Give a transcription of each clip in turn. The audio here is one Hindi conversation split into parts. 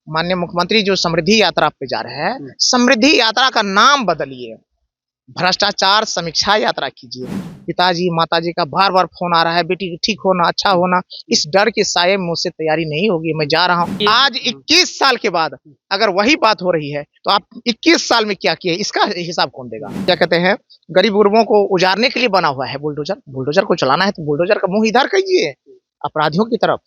माननीय मुख्यमंत्री जो समृद्धि यात्रा पे जा रहे हैं, समृद्धि यात्रा का नाम बदलिए, भ्रष्टाचार समीक्षा यात्रा कीजिए। पिताजी माताजी का बार बार फोन आ रहा है, बेटी ठीक होना, अच्छा होना, इस डर के साये में मुझसे तैयारी नहीं होगी, मैं जा रहा हूँ। आज 21 साल के बाद अगर वही बात हो रही है तो आप 21 साल में क्या किए, इसका हिसाब कौन देगा? क्या कहते हैं, गरीब गुरबों को उजाड़ने के लिए बना हुआ है बुलडोजर। बुलडोजर को चलाना है तो बुलडोजर का मुंह इधर कीजिए, अपराधियों की तरफ।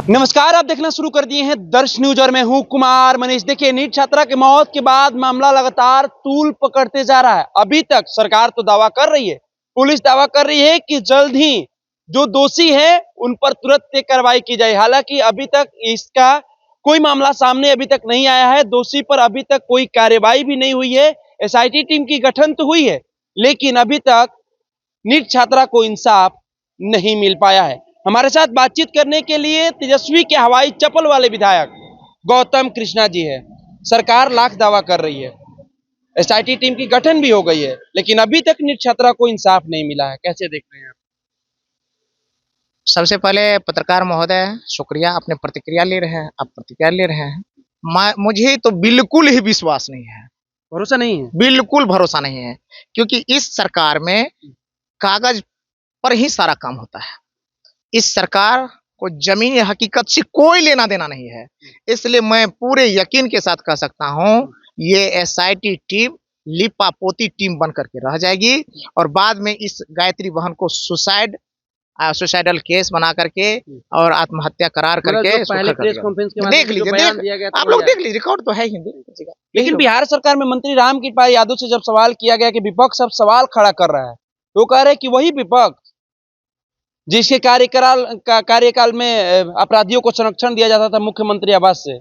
नमस्कार, आप देखना शुरू कर दिए हैं दर्श न्यूज और मैं हूं कुमार मनीष। देखिए, नीट छात्रा की मौत के बाद मामला लगातार तूल पकड़ते जा रहा है। अभी तक सरकार तो दावा कर रही है, पुलिस दावा कर रही है कि जल्द ही जो दोषी है उन पर तुरंत कार्रवाई की जाए। हालांकि अभी तक इसका कोई मामला सामने अभी तक नहीं आया है, दोषी पर अभी तक कोई कार्रवाई भी नहीं हुई है। एसआईटी टीम की गठन तो हुई है, लेकिन अभी तक नीट छात्रा को इंसाफ नहीं मिल पाया है। हमारे साथ बातचीत करने के लिए तेजस्वी के हवाई चप्पल वाले विधायक गौतम कृष्णा जी है। सरकार लाख दावा कर रही है, एसआईटी टीम की गठन भी हो गई है, लेकिन अभी तक नीट छात्रा को इंसाफ नहीं मिला है। कैसे देख रहे हैं आप? सबसे पहले पत्रकार महोदय शुक्रिया, अपने प्रतिक्रिया ले रहे हैं, आप प्रतिक्रिया ले रहे हैं। मुझे तो बिल्कुल ही विश्वास नहीं है, भरोसा नहीं है, बिल्कुल भरोसा नहीं है, क्योंकि इस सरकार में कागज पर ही सारा काम होता है। इस सरकार को जमीनी हकीकत से कोई लेना देना नहीं है। इसलिए मैं पूरे यकीन के साथ कह सकता हूं, ये एसआईटी टीम लिपापोती टीम बन करके रह जाएगी और बाद में इस गायत्री बहन को सुसाइडल केस बना करके और आत्महत्या करार करके पहले प्रेस कॉन्फ्रेंस के देख लीजिए, आप लोग देख लीजिए, रिकॉर्ड तो है ही। लेकिन बिहार सरकार में मंत्री रामकृपाल यादव से जब सवाल किया गया कि विपक्ष अब सवाल खड़ा कर रहा है, तो कह रहे कि वही विपक्ष जिसके कार्यकाल में अपराधियों को संरक्षण दिया जाता था, मुख्यमंत्री आवास से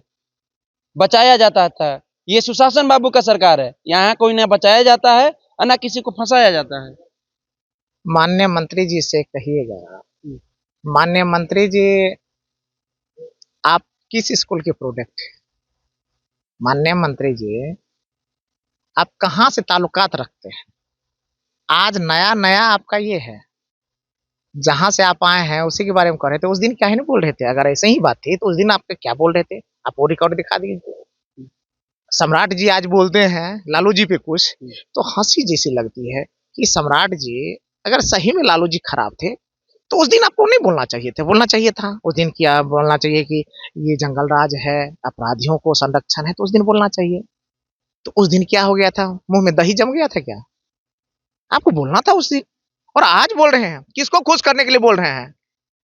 बचाया जाता था, ये सुशासन बाबू का सरकार है। यहाँ कोई ना बचाया जाता है और ना किसी को फंसाया जाता है। माननीय मंत्री जी से कहिएगा, माननीय मंत्री जी आप किस स्कूल के प्रोडक्ट हैं? माननीय मंत्री जी आप कहां से ताल्लुकात रखते हैं? आज नया नया आपका ये है, जहां से आप आए हैं उसी के बारे में कह रहे थे। उस दिन क्या ही नहीं बोल रहे थे? अगर ऐसे ही बात थी तो उस दिन आपके क्या बोल रहे थे? आप वो रिकॉर्ड दिखा दीजिए। सम्राट जी आज बोलते हैं लालू जी पे कुछ, तो हंसी जैसी लगती है कि सम्राट जी अगर सही में लालू जी खराब थे तो उस दिन आपको नहीं बोलना चाहिए थे, बोलना चाहिए था उस दिन क्या बोलना चाहिए कि ये जंगल राज है, अपराधियों को संरक्षण है, तो उस दिन बोलना चाहिए। तो उस दिन क्या हो गया था? मुंह में दही जम गया था क्या? आपको बोलना था उस दिन। और आज बोल रहे हैं, किसको खुश करने के लिए बोल रहे हैं?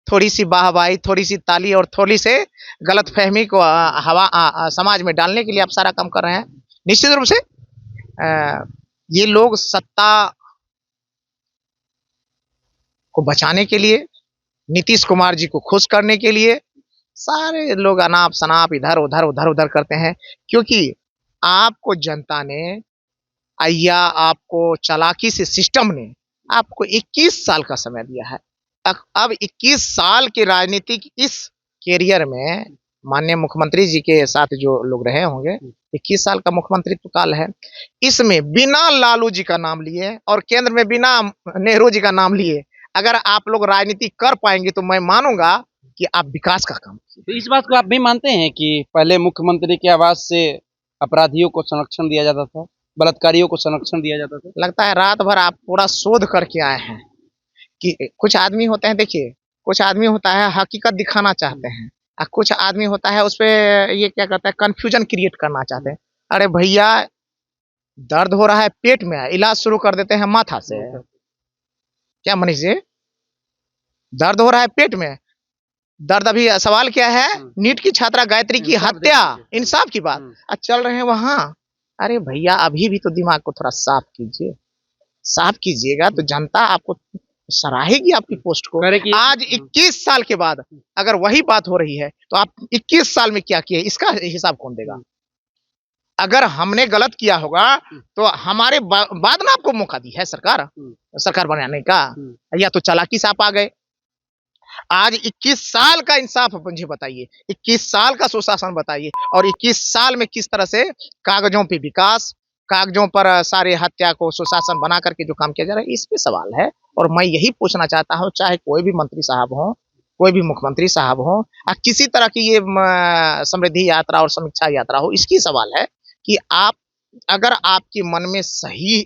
थोड़ी सी वाहवाही, थोड़ी सी ताली और थोड़ी से गलत फहमी को समाज में डालने के लिए आप सारा काम कर रहे हैं। निश्चित रूप से ये लोग सत्ता को बचाने के लिए, नीतीश कुमार जी को खुश करने के लिए सारे लोग अनाप शनाप इधर उधर करते हैं, क्योंकि आपको जनता ने या आपको चालाकी से सिस्टम ने आपको 21 साल का समय दिया है। अब 21 साल के राजनीतिक इस कैरियर में माननीय मुख्यमंत्री जी के साथ जो लोग रहे होंगे, 21 साल का मुख्यमंत्रित्व काल है, इसमें बिना लालू जी का नाम लिए और केंद्र में बिना नेहरू जी का नाम लिए अगर आप लोग राजनीति कर पाएंगे तो मैं मानूंगा कि आप विकास का काम किए। तो इस बात को आप भी मानते हैं कि पहले मुख्यमंत्री के आवास से अपराधियों को संरक्षण दिया जाता था, बलात्कारियों को संरक्षण दिया जाता था? लगता है रात भर आप पूरा शोध करके आए हैं कि कुछ आदमी होते हैं, देखिए कुछ आदमी होता है हकीकत दिखाना चाहते हैं और कुछ आदमी होता है उस पे ये क्या कहता है, कंफ्यूजन क्रिएट करना चाहते हैं। अरे भैया, दर्द हो रहा है पेट में, इलाज शुरू कर देते हैं माथा से। क्या मनीष जी, दर्द हो रहा है पेट में, दर्द अभी सवाल क्या है? नीट की छात्रा गायत्री की हत्या, इंसाफ की बात चल रहे हैं वहां। अरे भैया, अभी भी तो दिमाग को थोड़ा साफ कीजिए, साफ कीजिएगा तो जनता आपको सराहेगी, आपकी पोस्ट को। आज 21 साल के बाद अगर वही बात हो रही है तो आप 21 साल में क्या किए, इसका हिसाब कौन देगा? अगर हमने गलत किया होगा तो हमारे बाद ना आपको मौका दी है सरकार बनाने का, या तो चालाकी से आप आ गए। आज 21 साल का इंसाफ मुझे बताइए, 21 साल का सुशासन बताइए, और 21 साल में किस तरह से कागजों पे विकास, कागजों पर सारे हत्या को सुशासन बना करके जो काम किया जा रहा है, इस पे सवाल है। और मैं यही पूछना चाहता हूं, चाहे कोई भी मंत्री साहब हो, कोई भी मुख्यमंत्री साहब हो, किसी तरह की ये समृद्धि यात्रा और समीक्षा यात्रा हो, इसकी सवाल है कि आप, अगर आपके मन में सही,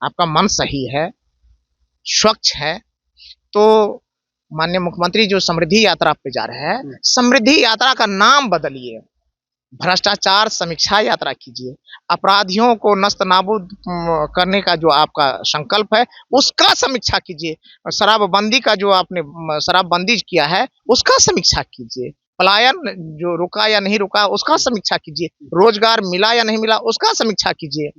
आपका मन सही है, स्वच्छ है, तो माननीय मुख्यमंत्री जो समृद्धि यात्रा पे जा रहे हैं, समृद्धि यात्रा का नाम बदलिए, भ्रष्टाचार समीक्षा यात्रा कीजिए, अपराधियों को नस्त नाबूद करने का जो आपका संकल्प है उसका समीक्षा कीजिए, और शराबबंदी का जो आपने शराबबंदी किया है उसका समीक्षा कीजिए, पलायन जो रुका या नहीं रुका उसका समीक्षा कीजिए, रोजगार मिला या नहीं मिला उसका समीक्षा कीजिए,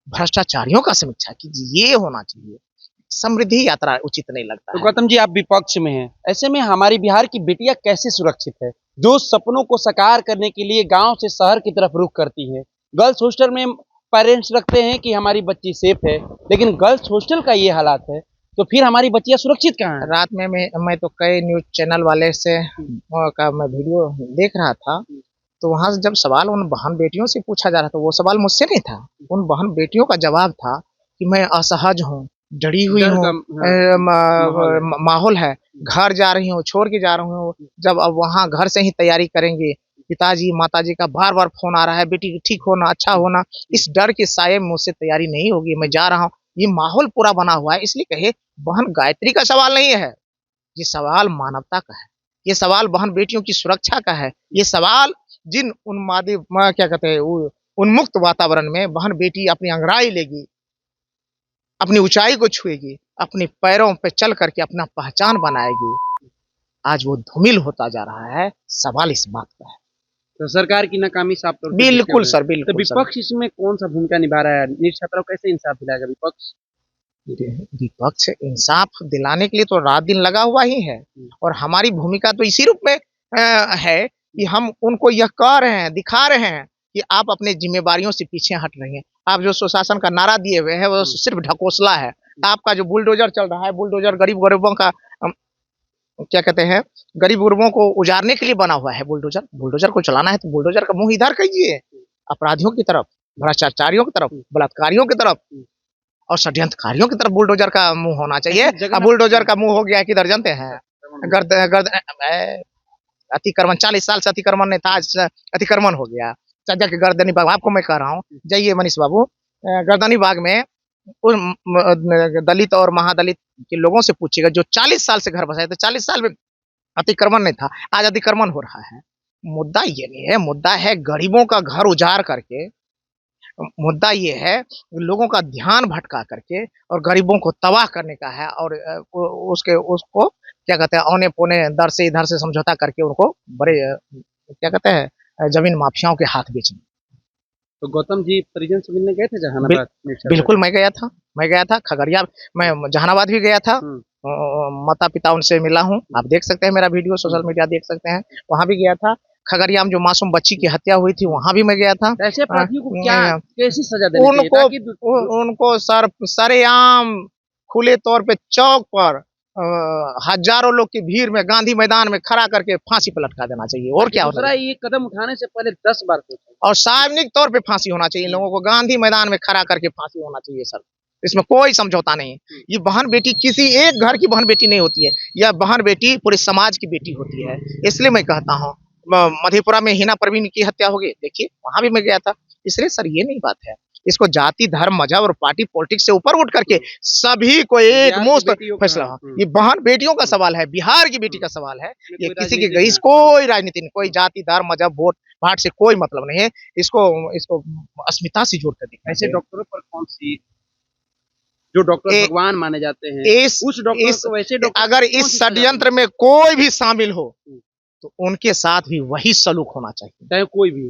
भ्रष्टाचारियों का समीक्षा कीजिए। ये होना चाहिए, समृद्धि यात्रा उचित नहीं लगता तो है। गौतम जी, आप विपक्ष में हैं, ऐसे में हमारी बिहार की बेटियां कैसे सुरक्षित है, जो सपनों को साकार करने के लिए गांव से शहर की तरफ रुख करती है? गर्ल्स हॉस्टल में पेरेंट्स रखते हैं कि हमारी बच्ची सेफ है, लेकिन गर्ल्स हॉस्टल का ये हालात है, तो फिर हमारी बच्चियां सुरक्षित कहाँ है? रात में मैं तो कई न्यूज चैनल वाले से का मैं वीडियो देख रहा था, तो वहां से जब सवाल उन बहन बेटियों से पूछा जा रहा था, वो सवाल मुझसे नहीं था, उन बहन बेटियों का जवाब था कि मैं असहज हूँ, डरी हुई डर हूँ, का माहौल है। माहौल है, घर जा रही हूँ, छोड़ के जा रही हूँ, जब अब वहाँ घर से ही तैयारी करेंगे, पिताजी माताजी का बार बार फोन आ रहा है, बेटी ठीक होना, अच्छा होना, इस डर के साये में मुझसे तैयारी नहीं होगी, मैं जा रहा हूँ, ये माहौल पूरा बना हुआ है। इसलिए कहे, बहन गायत्री का सवाल नहीं है, ये सवाल मानवता का है, ये सवाल बहन बेटियों की सुरक्षा का है, ये सवाल जिन उन्मादी क्या कहते हैं उन्मुक्त वातावरण में बहन बेटी अपनी अंगड़ाई लेगी, अपनी ऊंचाई को छुएगी, अपने पैरों पे चल करके अपना पहचान बनाएगी, आज वो धूमिल होता जा रहा है। सवाल इस बात का है। तो सरकार की नाकामी साफ तौर पे बिल्कुल दिखे सर, हुए हैं। तो बिल्कुल सर। विपक्ष इसमें कौन सा भूमिका निभा रहा है? नीट छात्रों को कैसे इंसाफ दिलाएगा विपक्ष? विपक्ष इंसाफ दिलाने के लिए तो रात दिन लगा हुआ ही है, और हमारी भूमिका तो इसी रूप में है कि हम उनको यह कह रहे हैं, दिखा रहे हैं कि आप अपने जिम्मेवारियों से पीछे हट रहे हैं। आप जो सुशासन का नारा दिए हुए हैं वो सिर्फ ढकोसला है। आपका जो बुलडोजर चल रहा है, बुलडोजर गरीब गरीबों का क्या कहते हैं, गरीब गुरबों को उजाड़ने के लिए बना हुआ है बुलडोजर। बुलडोजर को चलाना है तो बुलडोजर का मुंह इधर कीजिए, अपराधियों की तरफ, भ्रष्टाचारियों की तरफ, बलात्कारियों की तरफ और षड्यंत्रकारियों की तरफ बुलडोजर का मुंह होना चाहिए। अब बुलडोजर का मुंह हो गया है किधर जानते हैं? गर्द गर्द अतिक्रमण, 40 साल से अतिक्रमण नहीं था, आज अतिक्रमण हो गया। सज्जा के गर्दनी बाग, आपको मैं कह रहा हूँ, जाइए मनीष बाबू, गर्दनी बाग में दलित और महादलित के लोगों से पूछिएगा जो 40 साल से घर बसाए थे, 40 साल में अतिक्रमण नहीं था, आज अतिक्रमण हो रहा है। मुद्दा ये नहीं है, मुद्दा है गरीबों का घर उजाड़ करके, मुद्दा ये है लोगों का ध्यान भटका करके और गरीबों को तबाह करने का है, और उसको क्या कहते हैं, औने पौने दर से इधर से समझौता करके उनको बड़े क्या कहते हैं, जमीन माफियाओं के हाथ बेचने। तो गौतम जी परिजन से मिलने गए थे जहानाबाद? बिल्कुल मैं गया था खगड़िया, मैं जहानाबाद भी गया था, माता पिता उनसे मिला हूँ, आप देख सकते हैं मेरा वीडियो, सोशल मीडिया देख सकते हैं, वहां भी गया था। खगड़िया में जो मासूम बच्ची की हत्या हुई थी वहां भी मैं गया था। ऐसे अपराधियों को क्या कैसी सजा देनी चाहिए ताकि उनको सरेआम खुले तौर पे चौक पर हजारों लोग की भीड़ में गांधी मैदान में खड़ा करके फांसी पर लटका देना चाहिए, और क्या दूसरा ये कदम उठाने से पहले 10 बार सोचें, और सार्वजनिक तौर पे फांसी होना चाहिए, लोगों को गांधी मैदान में खड़ा करके फांसी होना चाहिए सर, इसमें कोई समझौता नहीं। ये बहन बेटी किसी एक घर की बहन बेटी नहीं होती है, यह बहन बेटी पूरे समाज की बेटी होती है। इसलिए मैं कहता हूँ, मधेपुरा में हिना परवीन की हत्या हो गई, देखिए वहां भी मैं गया था। इसलिए सर ये नहीं बात है, इसको जाति धर्म मजहब और पार्टी पॉलिटिक्स से ऊपर उठ करके सभी को एक मुश्त फैसला, ये बहन बेटियों का सवाल है, बिहार की बेटी का सवाल है, ये किसी की इस कोई राजनीति नहीं, कोई जाति धर्म मजहब वोट भाट से कोई मतलब नहीं है, इसको अस्मिता से जोड़कर देखना। ऐसे डॉक्टरों पर कौन सी, जो डॉक्टर भगवान माने जाते हैं, उस डॉक्टर को वैसे डॉक्टर, अगर इस षड्यंत्र में कोई भी शामिल हो तो उनके साथ भी वही सलूक होना चाहिए, चाहे कोई भी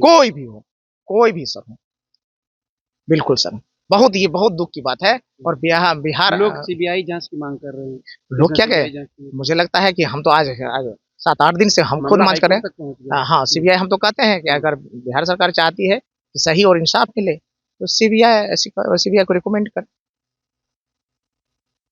हो, कोई भी सर हो। बिल्कुल सर, ये बहुत दुख की बात है। और बिहार लोग सीबीआई जांच की मांग कर रहे हैं, लोग क्या कहे, मुझे लगता है कि हम तो आज 7-8 दिन से हम खुद मांग कर रहे हैं। हाँ, सीबीआई हम तो कहते हैं कि अगर बिहार सरकार चाहती है कि सही और इंसाफ मिले तो सीबीआई को रिकमेंड कर।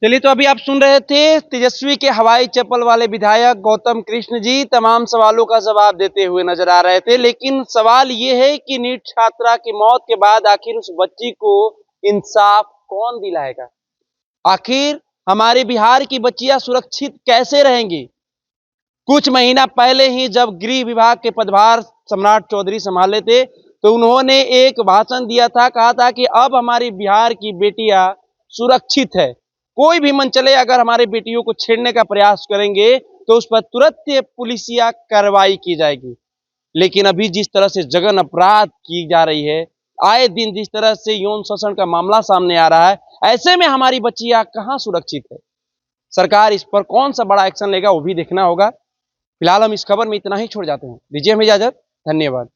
चलिए, तो अभी आप सुन रहे थे तेजस्वी के हवाई चप्पल वाले विधायक गौतम कृष्ण जी तमाम सवालों का जवाब देते हुए नजर आ रहे थे, लेकिन सवाल ये है कि नीट छात्रा की मौत के बाद आखिर उस बच्ची को इंसाफ कौन दिलाएगा? आखिर हमारे बिहार की बच्चियां सुरक्षित कैसे रहेंगी? कुछ महीना पहले ही जब गृह विभाग के पदभार सम्राट चौधरी संभाले थे तो उन्होंने एक भाषण दिया था, कहा था कि अब हमारी बिहार की बेटियां सुरक्षित है। कोई भी मन चले अगर हमारी बेटियों को छेड़ने का प्रयास करेंगे तो उस पर तुरंत पुलिसिया कार्रवाई की जाएगी। लेकिन अभी जिस तरह से जघन्य अपराध की जा रही है, आए दिन जिस तरह से यौन शोषण का मामला सामने आ रहा है, ऐसे में हमारी बच्चियां कहां सुरक्षित है? सरकार इस पर कौन सा बड़ा एक्शन लेगा वो भी देखना होगा। फिलहाल हम इस खबर में इतना ही छोड़ जाते हैं। दीजिए हमें इजाजत। धन्यवाद।